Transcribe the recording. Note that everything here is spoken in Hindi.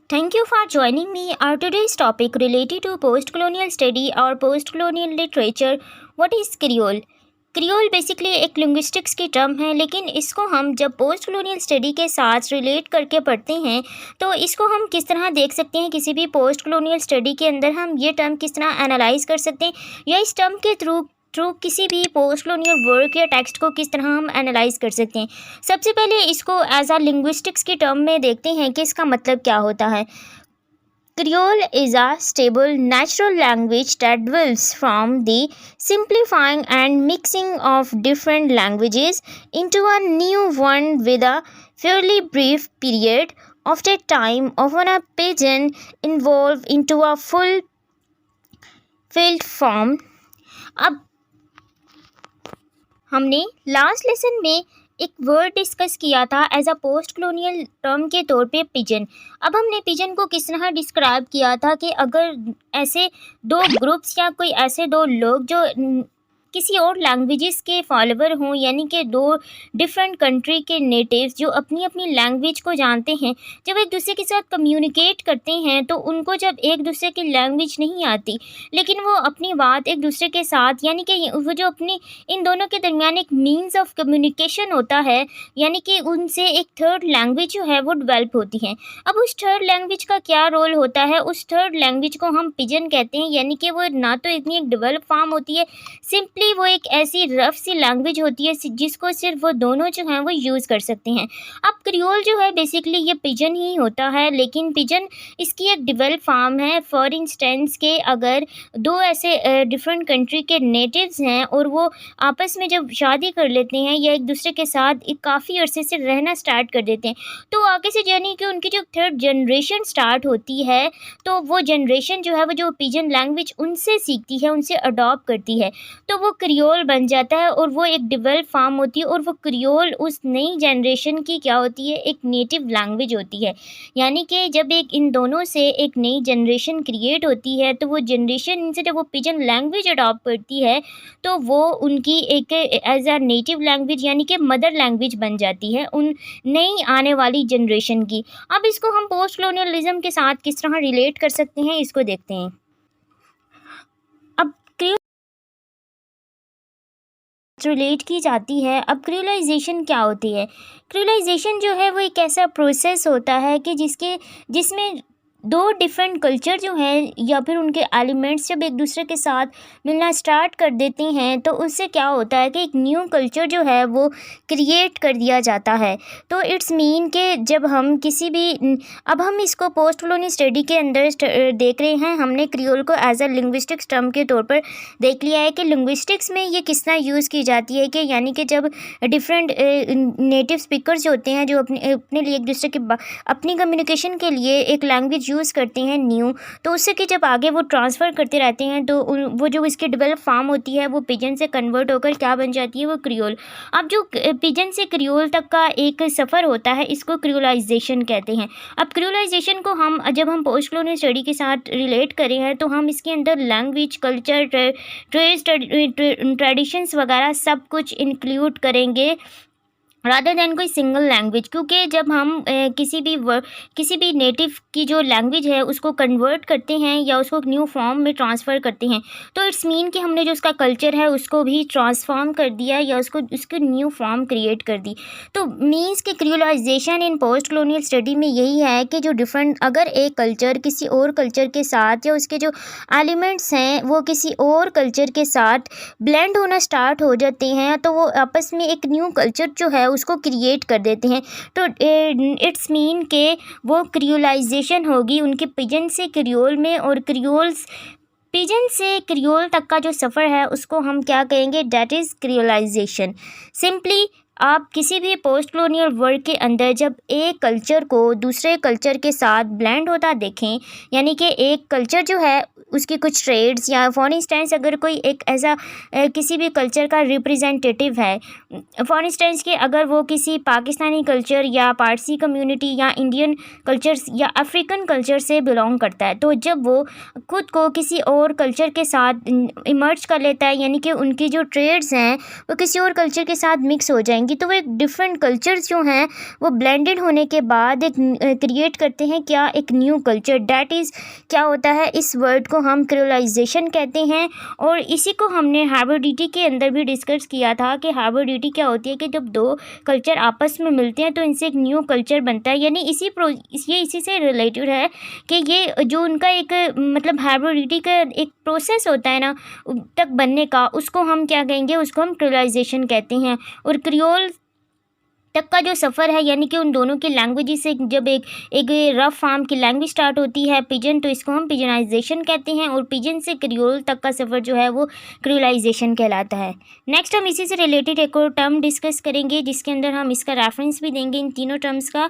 Thank you for joining me. Our today's topic related to post-colonial study or post-colonial literature. What is Creole? Creole basically एक लिंग्विस्टिक्स की टर्म है, लेकिन इसको हम जब पोस्ट कॉलोनियल स्टडी के साथ रिलेट करके पढ़ते हैं तो इसको हम किस तरह देख सकते हैं। किसी भी पोस्ट कॉलोनियल स्टडी के अंदर हम ये टर्म किस तरह एनालाइज कर सकते हैं या इस टर्म के थ्रू किसी भी पोस्ट कॉलोनियल वर्क या टेक्स्ट को किस तरह हम एनालाइज कर सकते हैं। सबसे पहले इसको एज अ लिंग्विस्टिक्स की टर्म में देखते हैं कि इसका मतलब क्या होता है। Creole is a stable natural language that develops from the simplifying and mixing of different languages into a new one with a fairly brief period of the time often a pidgin evolved into a full filled form। अब हमने लास्ट लेसन में एक वर्ड डिस्कस किया था as a post colonial term के तौर पे पिजन। अब हमने पिजन को किस तरह डिस्क्राइब किया था कि अगर ऐसे दो ग्रुप्स या कोई ऐसे दो लोग जो किसी और लैंग्वेजेस के फॉलोवर हों, यानी कि दो डिफरेंट कंट्री के नेटिव्स जो अपनी अपनी लैंग्वेज को जानते हैं, जब एक दूसरे के साथ कम्युनिकेट करते हैं तो उनको जब एक दूसरे की लैंग्वेज नहीं आती लेकिन वो अपनी बात एक दूसरे के साथ, यानी कि वो जो अपनी इन दोनों के दरमियान एक मीन्स ऑफ कम्युनिकेशन होता है, यानी कि उनसे एक थर्ड लैंग्वेज जो है वो डेवलप होती है। अब उस थर्ड लैंग्वेज का क्या रोल होता है, उस थर्ड लैंग्वेज को हम पिजन कहते हैं, यानी कि वो ना तो इतनी एक डेवलप फॉर्म होती है, सिंपली वो एक ऐसी रफ सी लैंग्वेज होती है जिसको सिर्फ वो दोनों जो हैं वो यूज़ कर सकते हैं। अब क्रियोल जो है बेसिकली ये पिजन ही होता है, लेकिन पिजन इसकी एक डेवलप फॉर्म है। फॉर इंस्टेंस के अगर दो ऐसे डिफरेंट कंट्री के नेटिव्स हैं और वो आपस में जब शादी कर लेते हैं या एक दूसरे के साथ एक काफ़ी अरसे से रहना स्टार्ट कर देते हैं तो आगे से यानी कि उनकी जो थर्ड जनरेशन स्टार्ट होती है तो वो जनरेशन जो है वो जो पिजन लैंग्वेज उनसे सीखती है, उनसे अडॉप्ट करती है, तो वो क्रियोल बन जाता है और वो एक डेवलप फॉर्म होती है। और वो क्रियोल उस नई जनरेशन की क्या होती है, एक नेटिव लैंग्वेज होती है। यानी कि जब एक इन दोनों से एक नई जनरेशन क्रिएट होती है तो वो जनरेशन इनसे जब वो पिजन लैंग्वेज अडॉप्ट करती है तो वो उनकी एक एज अ नेटिव लैंग्वेज यानी कि मदर लैंग्वेज बन जाती है उन नई आने वाली जनरेशन की। अब इसको हम पोस्ट कॉलोनियलिज्म के साथ किस तरह रिलेट कर सकते हैं, इसको देखते हैं। अब रिलेट की जाती है। अब क्रियोलाइजेशन क्या होती है? क्रियोलाइजेशन जो है वो एक ऐसा प्रोसेस होता है कि जिसमें दो डिफरेंट कल्चर जो हैं या फिर उनके एलिमेंट्स जब एक दूसरे के साथ मिलना स्टार्ट कर देते हैं तो उससे क्या होता है कि एक न्यू कल्चर जो है वो क्रिएट कर दिया जाता है। तो इट्स मीन कि जब हम किसी भी अब हम इसको पोस्ट कॉलोनी स्टडी के अंदर देख रहे हैं, हमने क्रियोल को एज अ लिंग्विस्टिक्स टर्म के तौर पर देख लिया है कि लिंग्विस्टिक्स में ये किस तरह यूज़ की जाती है कि यानी कि जब डिफरेंट नेटिव स्पीकर्स होते हैं जो अपने लिए एक दूसरे के अपनी कम्युनिकेशन के लिए एक लैंग्वेज यूज़ करते हैं न्यू, तो उससे कि जब आगे वो ट्रांसफ़र करते रहते हैं तो वो जो इसकी डेवलप फॉर्म होती है वो पिजन से कन्वर्ट होकर क्या बन जाती है, वो क्रियोल। अब जो पिजन से क्रियोल तक का एक सफ़र होता है इसको क्रियोलाइजेशन कहते हैं। अब क्रियोलाइजेशन को हम जब हम पोस्ट कॉलोनियल स्टडी के साथ रिलेट करें हैं तो हम इसके अंदर लैंग्वेज, कल्चर, ट्रेड्स, ट्रेडिशंस वगैरह सब कुछ इंक्लूड करेंगे रादर दैन कोई सिंगल लैंग्वेज, क्योंकि जब हम किसी भी नेटिव की जो लैंग्वेज है उसको कन्वर्ट करते हैं या उसको न्यू फॉर्म में ट्रांसफ़र करते हैं तो इट्स मीन कि हमने जो उसका कल्चर है उसको भी ट्रांसफॉर्म कर दिया या उसको न्यू फॉर्म क्रिएट कर दी। तो मीन्स कि क्रियोलाइजेशन इन पोस्ट कॉलोनियल स्टडी में यही है कि जो डिफरेंट अगर एक कल्चर किसी और कल्चर के साथ या उसके जो एलिमेंट्स हैं वो किसी और कल्चर के साथ ब्लेंड होना स्टार्ट हो जाते हैं तो वो आपस में एक न्यू कल्चर जो है उसको क्रिएट कर देते हैं। तो इट्स मीन के वो क्रियोलाइजेशन होगी उनके पिजन से क्रियोल में, और पिजन से क्रियोल तक का जो सफ़र है उसको हम क्या कहेंगे, डेट इज़ क्रियोलाइजेशन। सिंपली आप किसी भी पोस्ट कॉलोनियल वर्ल्ड के अंदर जब एक कल्चर को दूसरे कल्चर के साथ ब्लेंड होता देखें, यानी कि एक कल्चर जो है उसके कुछ ट्रेड्स या फॉर इंस्टेंस अगर कोई एक ऐसा किसी भी कल्चर का रिप्रेजेंटेटिव है, फॉर इंस्टेंस कि अगर वो किसी पाकिस्तानी कल्चर या पारसी कम्युनिटी या इंडियन कल्चर या अफ्रीकन कल्चर से बिलोंग करता है, तो जब वो खुद को किसी और कल्चर के साथ इमर्ज कर लेता है, यानी कि उनकी जो ट्रेड्स हैं वो किसी और कल्चर के साथ मिक्स हो जाएंगी, होंगी तो वो एक डिफरेंट कल्चर्स जो हैं वो ब्लेंडेड होने के बाद एक क्रिएट करते हैं क्या, एक न्यू कल्चर। डैट इज़ क्या होता है, इस वर्ड को हम क्रियोलाइजेशन कहते हैं। और इसी को हमने हाइब्रिडिटी के अंदर भी डिस्कस किया था कि हाइब्रिडिटी क्या होती है कि जब दो कल्चर आपस में मिलते हैं तो इनसे एक न्यू कल्चर बनता है। यानी ये इसी से रिलेटेड है कि ये जो उनका एक मतलब हाइब्रिडिटी का एक प्रोसेस होता है ना तक बनने का, उसको हम क्या कहेंगे, उसको हम क्रियोलाइजेशन कहते हैं। और क्रियोल तक का जो सफ़र है यानी कि उन दोनों की लैंग्वेज से जब एक रफ फार्म की लैंग्वेज स्टार्ट होती है पिजन, तो इसको हम पिजनाइजेशन कहते हैं। और पिजन से क्रियोल तक का सफ़र जो है वो क्रियोलाइजेशन कहलाता है। नेक्स्ट हम इसी से रिलेटेड एक और टर्म डिस्कस करेंगे जिसके अंदर हम इसका रेफरेंस भी देंगे इन तीनों टर्म्स का।